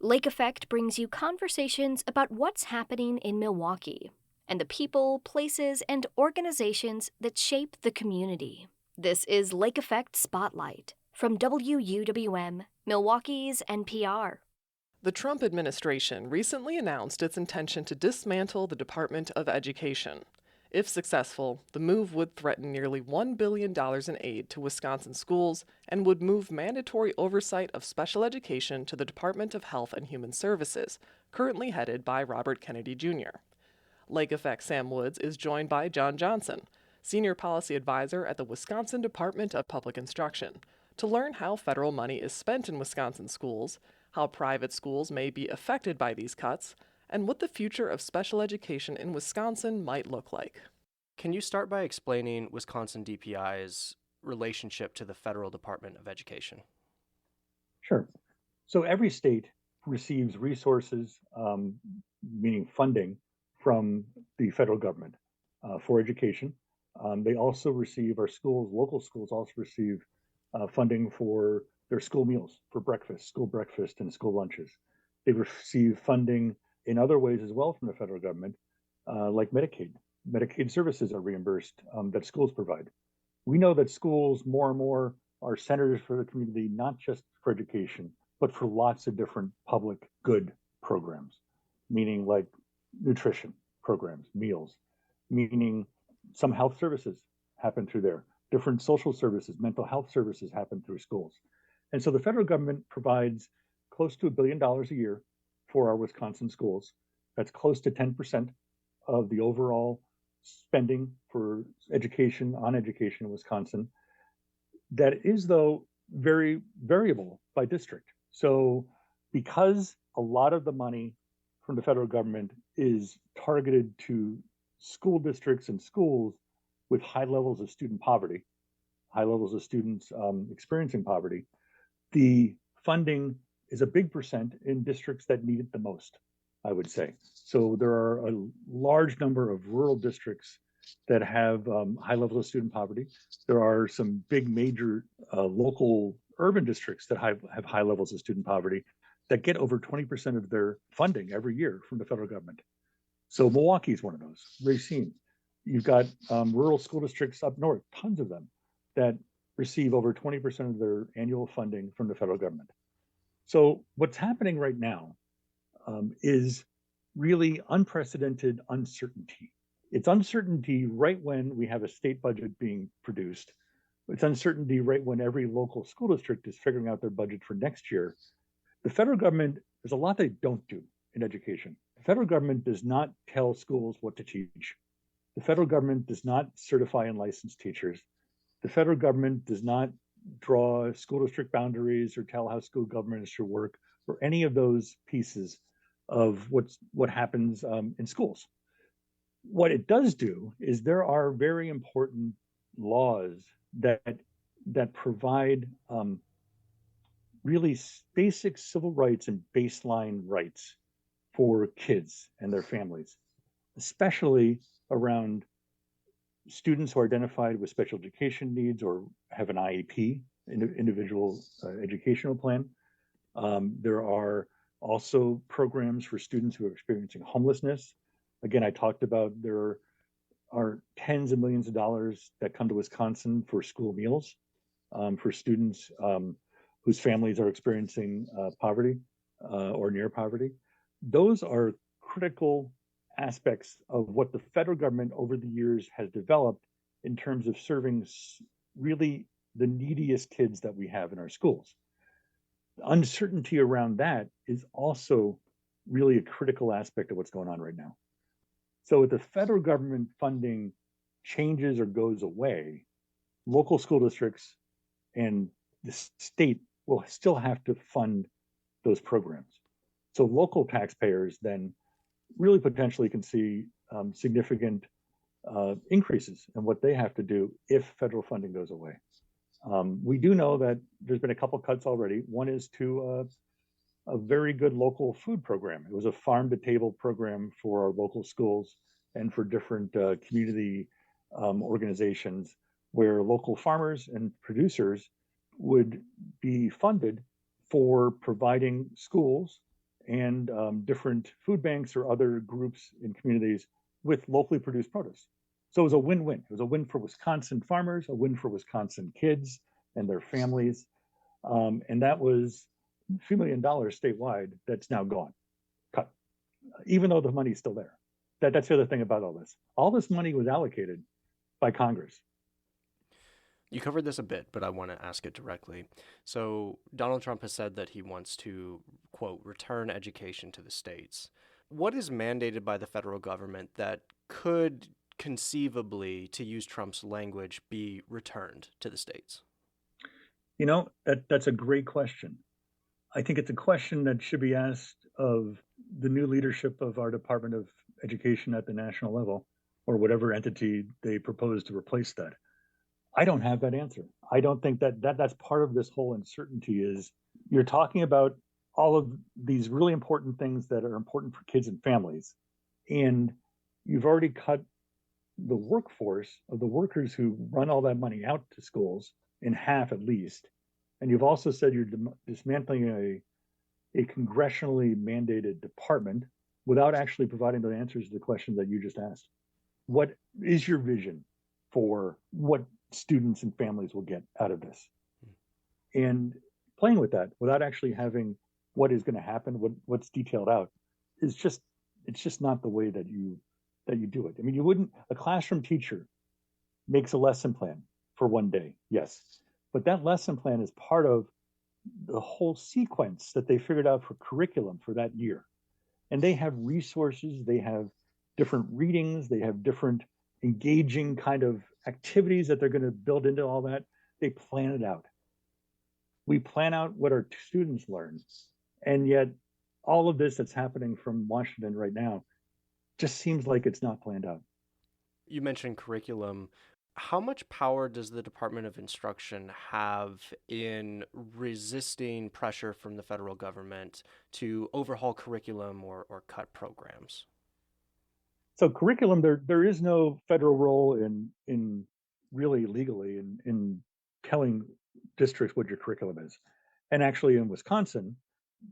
Lake Effect brings you conversations about what's happening in Milwaukee and the people, places, and organizations that shape the community. This is Lake Effect Spotlight from WUWM, Milwaukee's NPR. The Trump administration recently announced its intention to dismantle the Department of Education. If successful, the move would threaten nearly $1 billion in aid to Wisconsin schools and would move mandatory oversight of special education to the Department of Health and Human Services, currently headed by Robert Kennedy Jr. Lake Effect Sam Woods is joined by John Johnson, Senior Policy Advisor at the Wisconsin Department of Public Instruction, to learn how federal money is spent in Wisconsin schools, how private schools may be affected by these cuts, and what the future of special education in Wisconsin might look like. Can you start by explaining Wisconsin DPI's relationship to the federal Department of Education? Sure. So every state receives resources, meaning funding, from the federal government for education. They also receive, our schools, local schools also receive funding for their school meals, for breakfast, school breakfast, and school lunches. They receive funding in other ways as well from the federal government, like Medicaid. Medicaid services are reimbursed that schools provide. We know that schools more and more are centers for the community, not just for education, but for lots of different public good programs, meaning like nutrition programs, meals, meaning some health services happen through there, different social services, mental health services happen through schools. And so the federal government provides close to $1 billion a year for our Wisconsin schools. That's close to 10% of the overall spending for education in Wisconsin. That is, though, very variable by district. So because a lot of the money from the federal government is targeted to school districts and schools with high levels of student poverty, high levels of students experiencing poverty, the funding is a big percent in districts that need it the most, I would say. So there are a large number of rural districts that have high levels of student poverty. There are some big major local urban districts that have high levels of student poverty that get over 20% of their funding every year from the federal government. So Milwaukee is one of those. Racine. You've got rural school districts up north, tons of them, that receive over 20% of their annual funding from the federal government. So what's happening right now is really unprecedented uncertainty. It's uncertainty right when we have a state budget being produced. It's uncertainty right when every local school district is figuring out their budget for next year. The federal government, there's a lot they don't do in education. The federal government does not tell schools what to teach. The federal government does not certify and license teachers. The federal government does not draw school district boundaries or tell how school governments should work or any of those pieces of what happens in schools. What it does do is there are very important laws that provide really basic civil rights and baseline rights for kids and their families, especially around students who are identified with special education needs or have an IEP, individual educational plan. There are also programs for students who are experiencing homelessness. Again, I talked about there are tens of millions of dollars that come to Wisconsin for school meals for students whose families are experiencing poverty or near poverty. Those are critical aspects of what the federal government over the years has developed in terms of serving really the neediest kids that we have in our schools. The uncertainty around that is also really a critical aspect of what's going on right now. So if the federal government funding changes or goes away, local school districts and the state will still have to fund those programs. So local taxpayers then really potentially can see significant increases in what they have to do if federal funding goes away. We do know that there's been a couple cuts already. One is to a very good local food program. It was a farm to table program for our local schools and for different community organizations where local farmers and producers would be funded for providing schools and different food banks or other groups in communities with locally produced produce. So it was a win-win. It was a win for Wisconsin farmers, a win for Wisconsin kids and their families. And that was a few $1 million statewide that's now gone, cut, even though the money's still there. That's the other thing about all this. All this money was allocated by Congress. You covered this a bit, but I want to ask it directly. So, Donald Trump has said that he wants to, quote, return education to the states. What is mandated by the federal government that could conceivably, to use Trump's language, be returned to the states? That's a great question. I think it's a question that should be asked of the new leadership of our Department of Education at the national level, or whatever entity they propose to replace that. I don't have that answer. I don't think that's part of this whole uncertainty is you're talking about all of these really important things that are important for kids and families. And you've already cut the workforce of the workers who run all that money out to schools in half at least. And you've also said you're dismantling a congressionally mandated department without actually providing the answers to the question that you just asked. What is your vision for what students and families will get out of this? And playing with that without actually having what is going to happen, what's detailed out, is just it's just not the way that you do it. I mean, you wouldn't a classroom teacher makes a lesson plan for one day, yes, but that lesson plan is part of the whole sequence that they figured out for curriculum for that year. And they have resources, they have different readings, they have different engaging kind of activities that they're going to build into all that. They plan it out. We plan out what our students learn. And yet, all of this that's happening from Washington right now just seems like it's not planned out. You mentioned curriculum. How much power does the Department of Instruction have in resisting pressure from the federal government to overhaul curriculum or cut programs? So curriculum, there is no federal role in really legally in telling districts what your curriculum is. And actually in Wisconsin,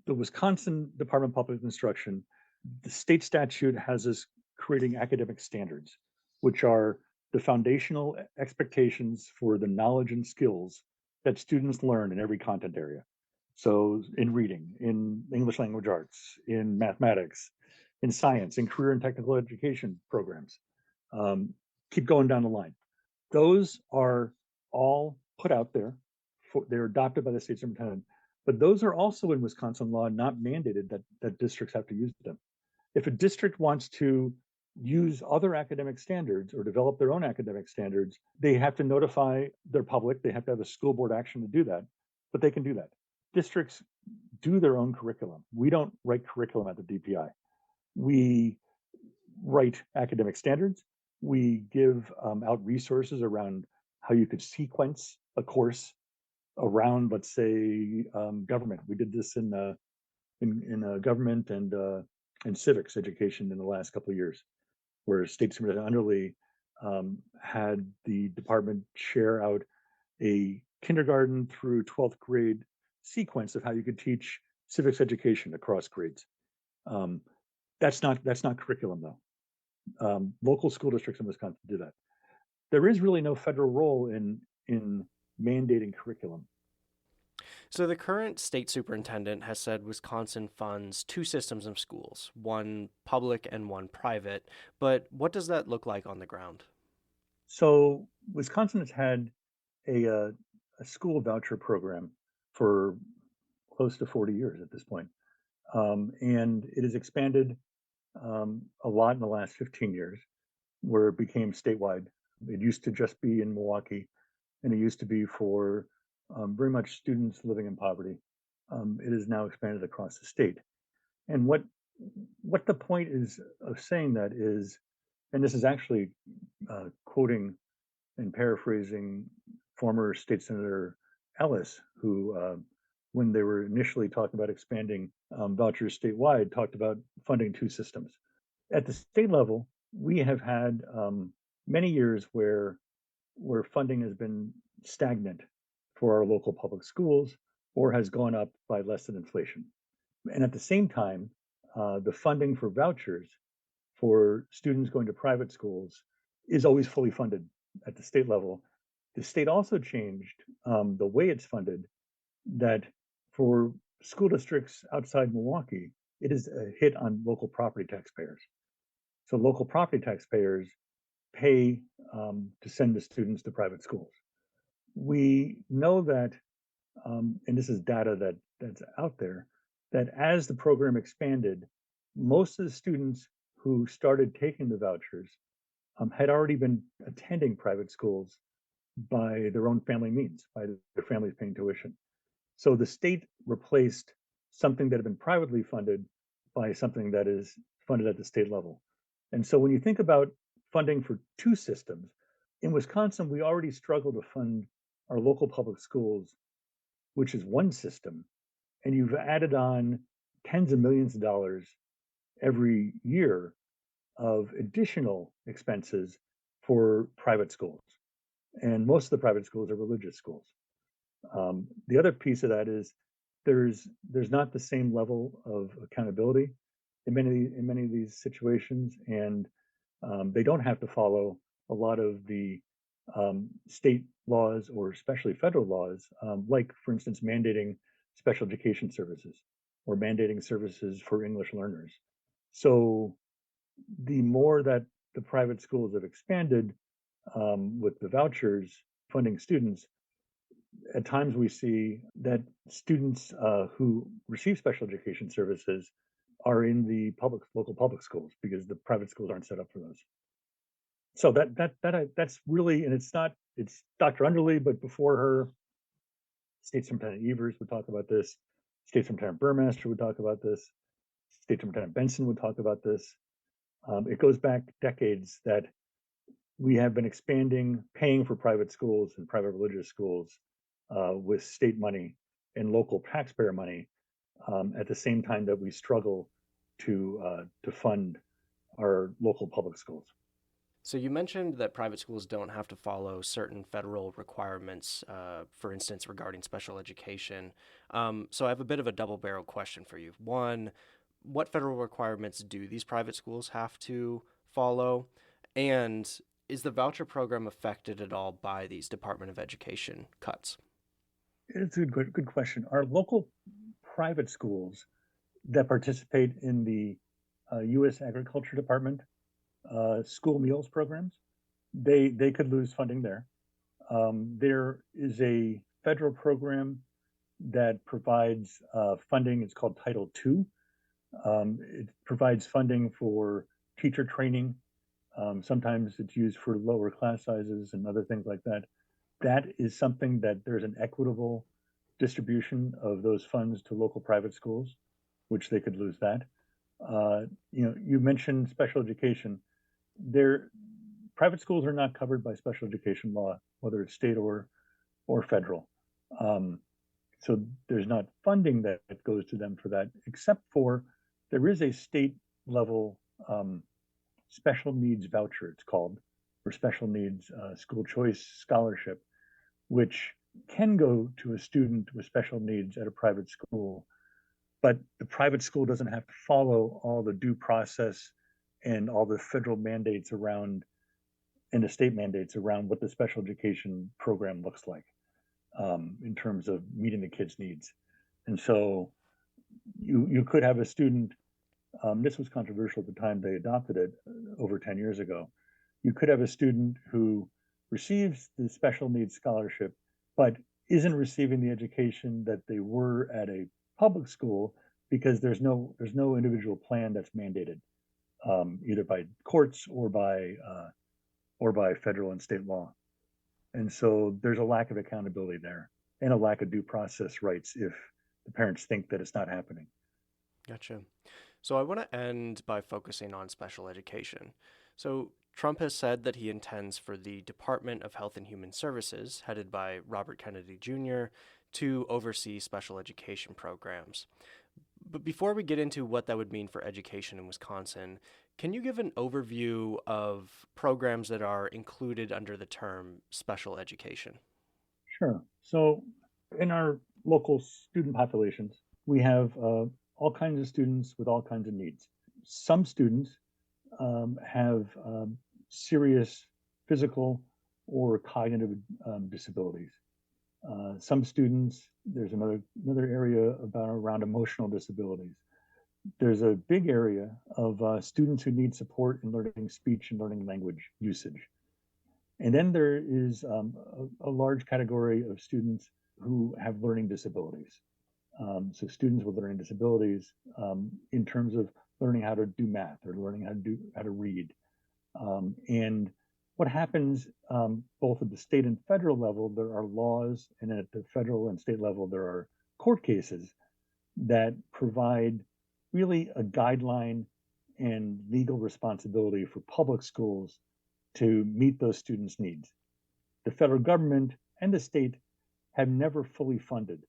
the Wisconsin Department of Public Instruction, the state statute has us creating academic standards, which are the foundational expectations for the knowledge and skills that students learn in every content area. So in reading, in English language arts, in mathematics, in science, in career and technical education programs. Keep going down the line. Those are all put out there. They're adopted by the state superintendent, but those are also in Wisconsin law not mandated that districts have to use them. If a district wants to use other academic standards or develop their own academic standards, they have to notify their public. They have to have a school board action to do that, but they can do that. Districts do their own curriculum. We don't write curriculum at the DPI. We write academic standards. We give out resources around how you could sequence a course around, let's say, government. We did this in government and civics education in the last couple of years, where State Superintendent Underly had the department share out a kindergarten through 12th grade sequence of how you could teach civics education across grades. That's not curriculum though. Local school districts in Wisconsin do that. There is really no federal role in mandating curriculum. So the current state superintendent has said Wisconsin funds two systems of schools, one public and one private. But what does that look like on the ground? So Wisconsin has had a school voucher program for close to 40 years at this point. And it has expanded a lot in the last 15 years, where it became statewide. It used to just be in Milwaukee, and it used to be for very much students living in poverty. It is now expanded across the state. And what the point is of saying that is, and this is actually quoting and paraphrasing former State Senator Ellis, who, when they were initially talking about expanding vouchers statewide, talked about funding two systems. At the state level, we have had many years where funding has been stagnant for our local public schools or has gone up by less than inflation. And at the same time, the funding for vouchers for students going to private schools is always fully funded at the state level. The state also changed the way it's funded, that for school districts outside Milwaukee, it is a hit on local property taxpayers. So local property taxpayers pay to send the students to private schools. We know that, and this is data that's out there, that as the program expanded, most of the students who started taking the vouchers had already been attending private schools by their own family means, by their families paying tuition. So the state replaced something that had been privately funded by something that is funded at the state level. And so when you think about funding for two systems, in Wisconsin, we already struggle to fund our local public schools, which is one system, and you've added on tens of millions of dollars every year of additional expenses for private schools. And most of the private schools are religious schools. The other piece of that is there's not the same level of accountability in many of these situations, and they don't have to follow a lot of the state laws or especially federal laws, like for instance mandating special education services or mandating services for English learners. So the more that the private schools have expanded with the vouchers funding students, at times we see that students who receive special education services are in the local public schools because the private schools aren't set up for those. So that's really, and it's Dr. Underly, but before her, State Superintendent Evers would talk about this, State Superintendent Burmaster would talk about this, State Superintendent Benson would talk about this. It goes back decades that we have been expanding, paying for private schools and private religious schools with state money and local taxpayer money, at the same time that we struggle to fund our local public schools. So you mentioned that private schools don't have to follow certain federal requirements, for instance, regarding special education. So I have a bit of a double-barrel question for you. One, what federal requirements do these private schools have to follow? And is the voucher program affected at all by these Department of Education cuts? It's a good question. Our local private schools that participate in the U.S. Agriculture Department school meals programs, they could lose funding there. There is a federal program that provides funding. It's called Title II. It provides funding for teacher training. Sometimes it's used for lower class sizes and other things like that. That is something that there's an equitable distribution of those funds to local private schools, which they could lose that. You mentioned special education. There, private schools are not covered by special education law, whether it's state or federal. So there's not funding that goes to them for that, except for there is a state level special needs voucher, it's called, or special needs school choice scholarship, which can go to a student with special needs at a private school, but the private school doesn't have to follow all the due process and all the federal mandates around and the state mandates around what the special education program looks like in terms of meeting the kids' needs. And so you could have a student, this was controversial at the time they adopted it over 10 years ago. You could have a student who receives the special needs scholarship, but isn't receiving the education that they were at a public school because there's no individual plan that's mandated either by courts or by federal and state law. And so there's a lack of accountability there and a lack of due process rights if the parents think that it's not happening. Gotcha. So I want to end by focusing on special education. So Trump has said that he intends for the Department of Health and Human Services, headed by Robert Kennedy Jr., to oversee special education programs. But before we get into what that would mean for education in Wisconsin, can you give an overview of programs that are included under the term special education? Sure. So in our local student populations, we have all kinds of students with all kinds of needs. Some students have serious physical or cognitive disabilities. Some students, there's another area about around emotional disabilities. There's a big area of students who need support in learning speech and learning language usage. And then there is a large category of students who have learning disabilities. So students with learning disabilities in terms of learning how to do math or learning how to read. And what happens both at the state and federal level, there are laws, and at the federal and state level, there are court cases that provide really a guideline and legal responsibility for public schools to meet those students' needs. The federal government and the state have never fully funded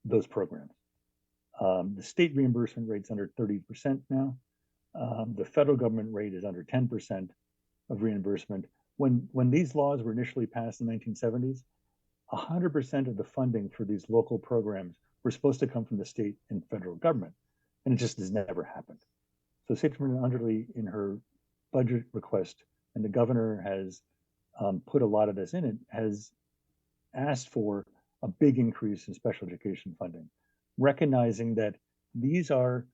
those programs. The state reimbursement rate's under 30% now. The federal government rate is under 10% of reimbursement. When these laws were initially passed in the 1970s, 100% of the funding for these local programs were supposed to come from the state and federal government, and it just has never happened. So State Representative Underly, in her budget request, and the governor has put a lot of this in it, has asked for a big increase in special education funding, recognizing that these are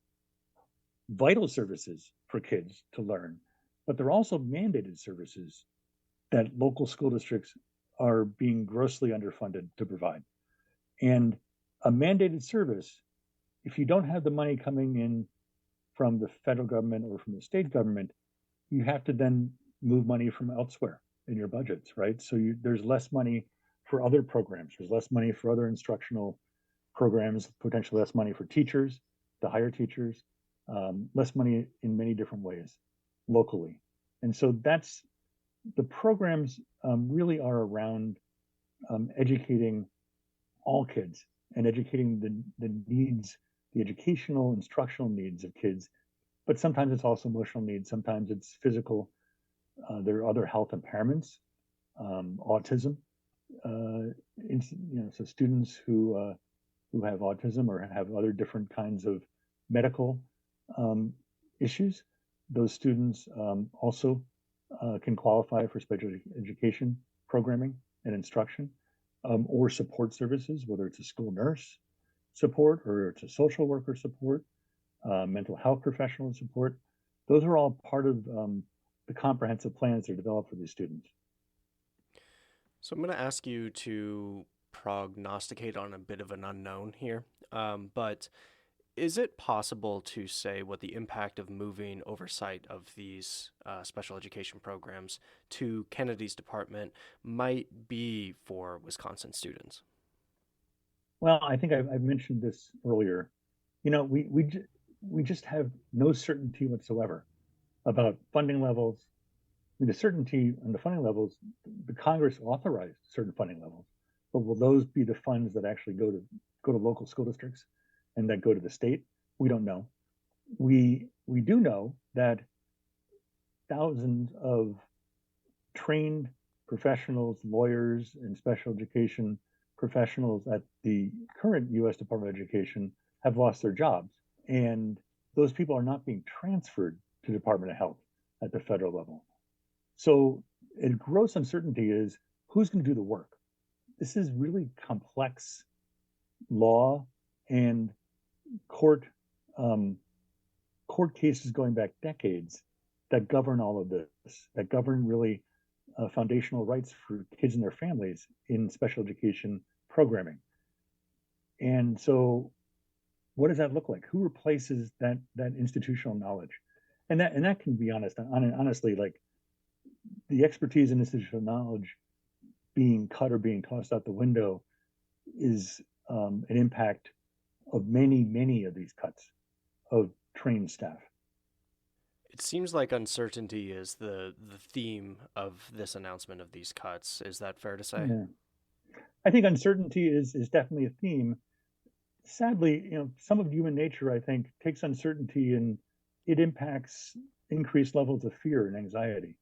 vital services for kids to learn, but they're also mandated services that local school districts are being grossly underfunded to provide. And a mandated service, if you don't have the money coming in from the federal government or from the state government, you have to then move money from elsewhere in your budgets, right? So there's less money for other programs. There's less money for other instructional programs, potentially less money for teachers, to hire teachers, less money in many different ways locally. And so that's the programs really are around educating all kids and educating the needs, the educational, instructional needs of kids. But sometimes it's also emotional needs. Sometimes it's physical. There are other health impairments, autism. So students who have autism or have other different kinds of medical issues, those students also can qualify for special education programming and instruction or support services, whether it's a school nurse support or it's a social worker support, mental health professional support. Those are all part of the comprehensive plans that are developed for these students. So I'm going to ask you to prognosticate on a bit of an unknown here, but is it possible to say what the impact of moving oversight of these special education programs to Kennedy's department might be for Wisconsin students? Well, I think I've mentioned this earlier. We just have no certainty whatsoever about funding levels. I mean, the certainty on the funding levels, the Congress authorized certain funding levels, but will those be the funds that actually go to local school districts and that go to the state? We don't know. We do know that thousands of trained professionals, lawyers, and special education professionals at the current U.S. Department of Education have lost their jobs, and those people are not being transferred to the Department of Health at the federal level. So a gross uncertainty is who's going to do the work. This is really complex law and court cases going back decades that govern all of this, that govern really foundational rights for kids and their families in special education programming. And so what does that look like? Who replaces that institutional knowledge? And that can be honestly, like the expertise and institutional knowledge being cut or being tossed out the window is an impact of many of these cuts of trained staff. It seems like uncertainty is the theme of this announcement of these cuts. Is that fair to say? Yeah. I think uncertainty is definitely a theme. Sadly, some of human nature, I think, takes uncertainty and it impacts increased levels of fear and anxiety.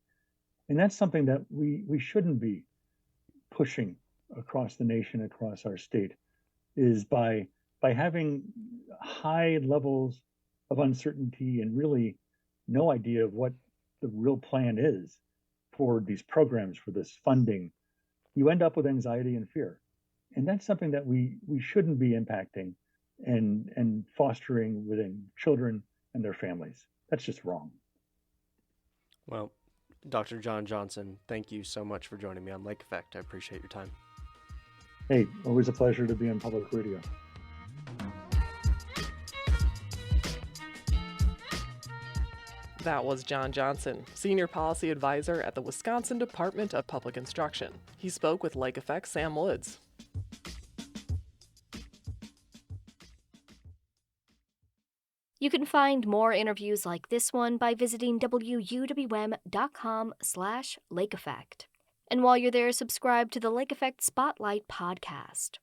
And that's something that we shouldn't be pushing across the nation, across our state, is by by having high levels of uncertainty and really no idea of what the real plan is for these programs, for this funding, you end up with anxiety and fear. And that's something that we shouldn't be impacting and fostering within children and their families. That's just wrong. Well, Dr. John Johnson, thank you so much for joining me on Lake Effect. I appreciate your time. Hey, always a pleasure to be on public radio. That was John Johnson, Senior Policy Advisor at the Wisconsin Department of Public Instruction. He spoke with Lake Effect's Sam Woods. You can find more interviews like this one by visiting wuwm.com/lakeeffect. And while you're there, subscribe to the Lake Effect Spotlight podcast.